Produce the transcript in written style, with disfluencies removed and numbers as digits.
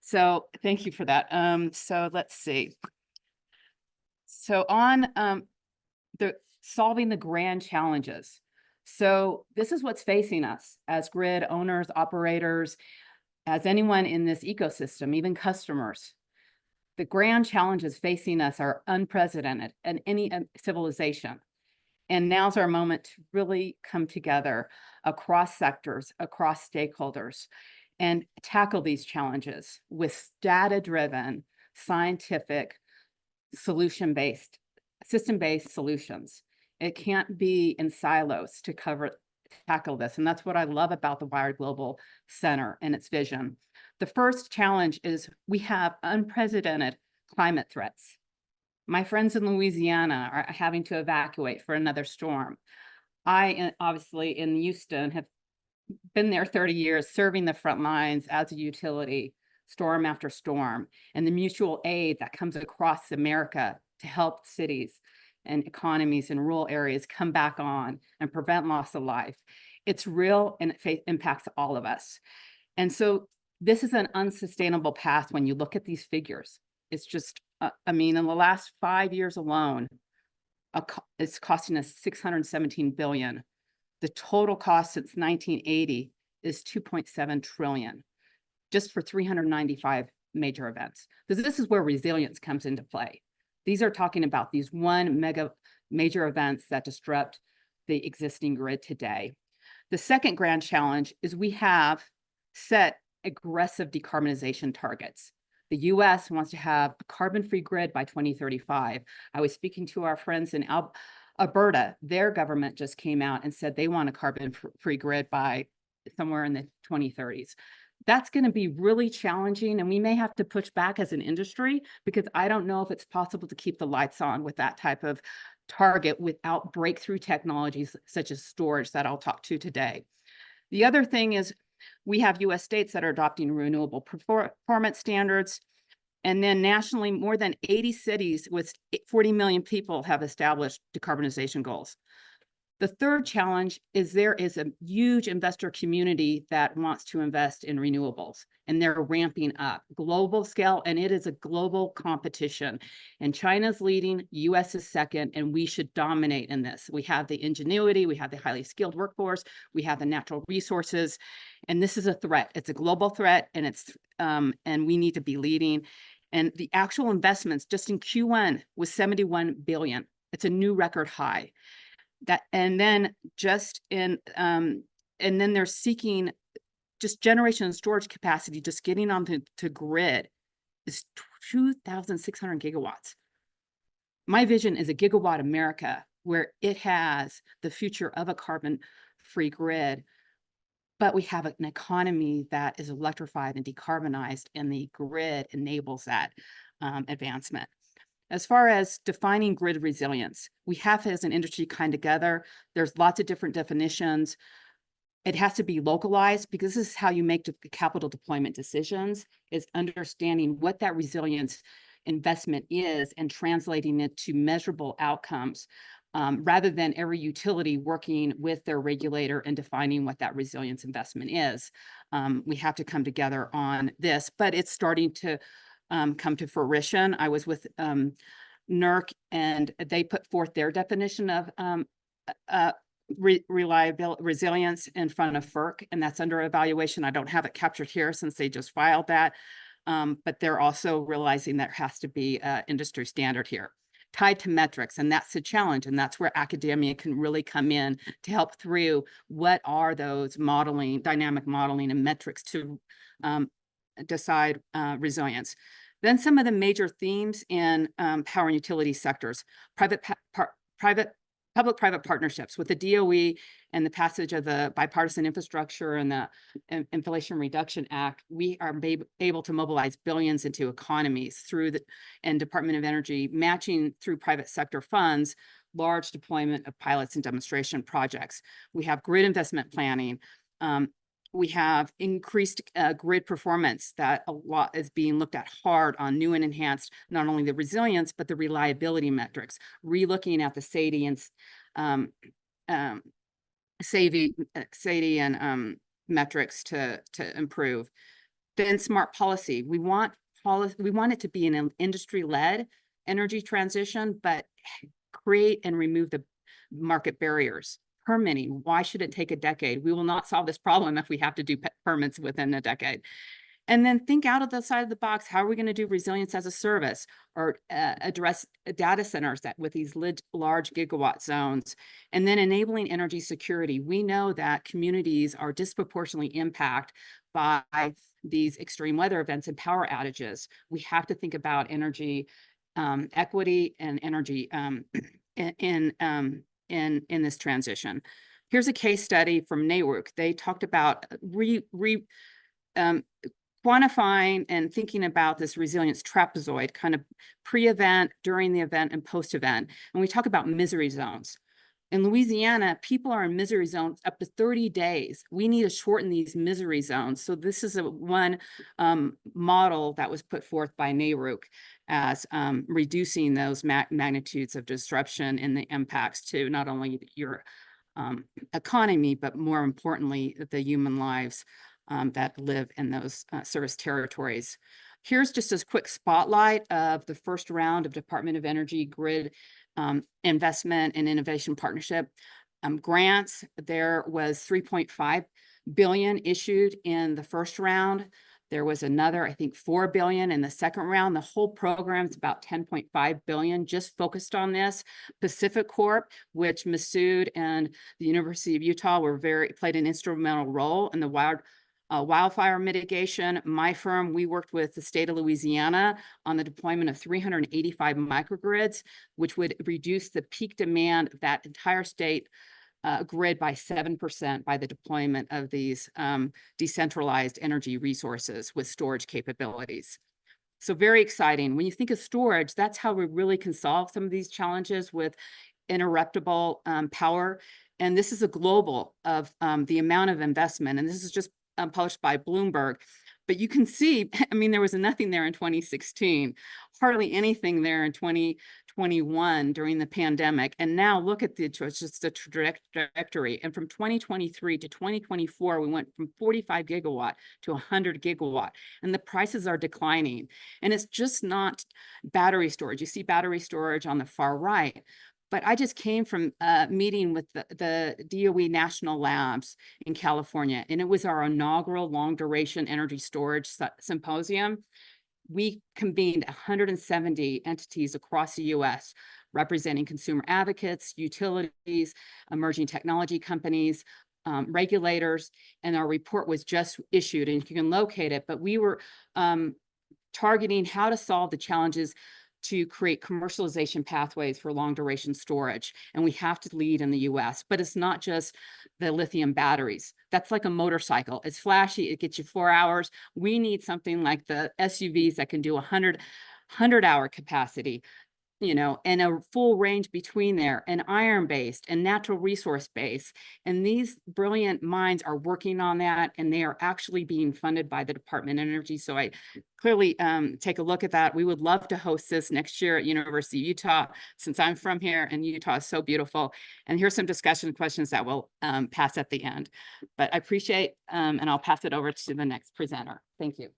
So thank you for that. So let's see. So on the solving the grand challenges. So this is what's facing us as grid owners, operators, as anyone in this ecosystem, even customers. The grand challenges facing us are unprecedented in any civilization. And now's our moment to really come together across sectors, across stakeholders, and tackle these challenges with data-driven, scientific, solution-based, system-based solutions. It can't be in silos to tackle this. And that's what I love about the WIRED Global Center and its vision. The first challenge is we have unprecedented climate threats. My friends in Louisiana are having to evacuate for another storm. I, obviously in Houston, have been there 30 years, serving the front lines as a utility, storm after storm, and the mutual aid that comes across America to help cities and economies in rural areas come back on and prevent loss of life. It's real and it impacts all of us. And so this is an unsustainable path when you look at these figures. It's just, I mean, in the last 5 years alone, it's costing us $617 billion. The total cost since 1980 is $2.7 trillion, just for 395 major events. This is where resilience comes into play. These are talking about these major events that disrupt the existing grid today. The second grand challenge is we have set aggressive decarbonization targets. The US wants to have a carbon-free grid by 2035. I was speaking to our friends in Alberta. Their government just came out and said they want a carbon-free grid by somewhere in the 2030s. That's going to be really challenging, and we may have to push back as an industry because I don't know if it's possible to keep the lights on with that type of target without breakthrough technologies such as storage that I'll talk to today. The other thing is we have US states that are adopting renewable performance standards. And then nationally, more than 80 cities with 40 million people have established decarbonization goals. The third challenge is there is a huge investor community that wants to invest in renewables, and they're ramping up global scale, and it is a global competition. And China's leading, US is second, and we should dominate in this. We have the ingenuity, we have the highly skilled workforce, we have the natural resources, and this is a threat. It's a global threat, and and we need to be leading. And the actual investments just in Q1 was 71 billion. It's a new record high. And then they're seeking just generation and storage capacity, just getting onto grid is 2,600 gigawatts. My vision is a gigawatt America where it has the future of a carbon-free grid, but we have an economy that is electrified and decarbonized, and the grid enables that advancement. As far as defining grid resilience, we have as an industry kind together. There's lots of different definitions. It has to be localized because this is how you make the capital deployment decisions, is understanding what that resilience investment is and translating it to measurable outcomes, rather than every utility working with their regulator and defining what that resilience investment is. We have to come together on this, but it's starting to come to fruition. I was with NERC, and they put forth their definition of reliability resilience in front of FERC, and that's under evaluation. I don't have it captured here since they just filed that, but they're also realizing there has to be industry standard here tied to metrics, and that's the challenge, and that's where academia can really come in to help through what are those modeling, dynamic modeling and metrics to decide resilience. Then some of the major themes in power and utility sectors, public-private partnerships with the DOE and the passage of the Bipartisan Infrastructure and the Inflation Reduction Act. We are able to mobilize billions into economies through and Department of Energy matching through private sector funds, large deployment of pilots and demonstration projects. We have grid investment planning. We have increased grid performance that a lot is being looked at hard on new and enhanced, not only the resilience, but the reliability metrics, relooking at the SAIDI and metrics to improve. Then smart policy. We want it to be an industry-led energy transition, but create and remove the market barriers. Permitting, why should it take a decade? We will not solve this problem if we have to do permits within a decade. And then think out of the side of the box, how are we going to do resilience as a service or address data centers that with these large gigawatt zones, and then enabling energy security. We know that communities are disproportionately impacted by these extreme weather events and power outages. We have to think about energy equity and energy in this transition. Here's a case study from NARUC. They talked about quantifying and thinking about this resilience trapezoid, kind of pre-event, during the event, and post-event. And we talk about misery zones. In Louisiana, people are in misery zones up to 30 days. We need to shorten these misery zones. So this is one model that was put forth by NARUC as reducing those magnitudes of disruption and the impacts to not only your economy, but more importantly, the human lives that live in those service territories. Here's just a quick spotlight of the first round of Department of Energy Grid Investment and Innovation Partnership grants. There was $3.5 billion issued in the first round. There was another, I think, $4 billion in the second round. The whole program is about $10.5 billion just focused on this. Pacific Corp, which Masood and the University of Utah played an instrumental role in the wildfire mitigation. My firm, we worked with the state of Louisiana on the deployment of 385 microgrids, which would reduce the peak demand of that entire state grid by 7% by the deployment of these decentralized energy resources with storage capabilities. So very exciting. When you think of storage, that's how we really can solve some of these challenges with interruptible power. And this is a global of the amount of investment. And this is just published by Bloomberg. But you can see, I mean, there was nothing there in 2016, hardly anything there in 2021 during the pandemic. And now look at just the trajectory. And from 2023 to 2024, we went from 45 gigawatt to 100 gigawatt. And the prices are declining. And it's just not battery storage. You see battery storage on the far right. But I just came from a meeting with the DOE National Labs in California, and it was our inaugural long duration energy storage symposium. We convened 170 entities across the US, representing consumer advocates, utilities, emerging technology companies, regulators, and our report was just issued, and you can locate it. But we were targeting how to solve the challenges to create commercialization pathways for long duration storage. And we have to lead in the US, but it's not just the lithium batteries. That's like a motorcycle. It's flashy, it gets you 4 hours. We need something like the SUVs that can do 100-hour capacity, you know, and a full range between there, and iron-based and natural resource-based. And these brilliant minds are working on that, and they are actually being funded by the Department of Energy. So I clearly take a look at that. We would love to host this next year at University of Utah, since I'm from here and Utah is so beautiful. And here's some discussion questions that will pass at the end. But I appreciate, and I'll pass it over to the next presenter. Thank you.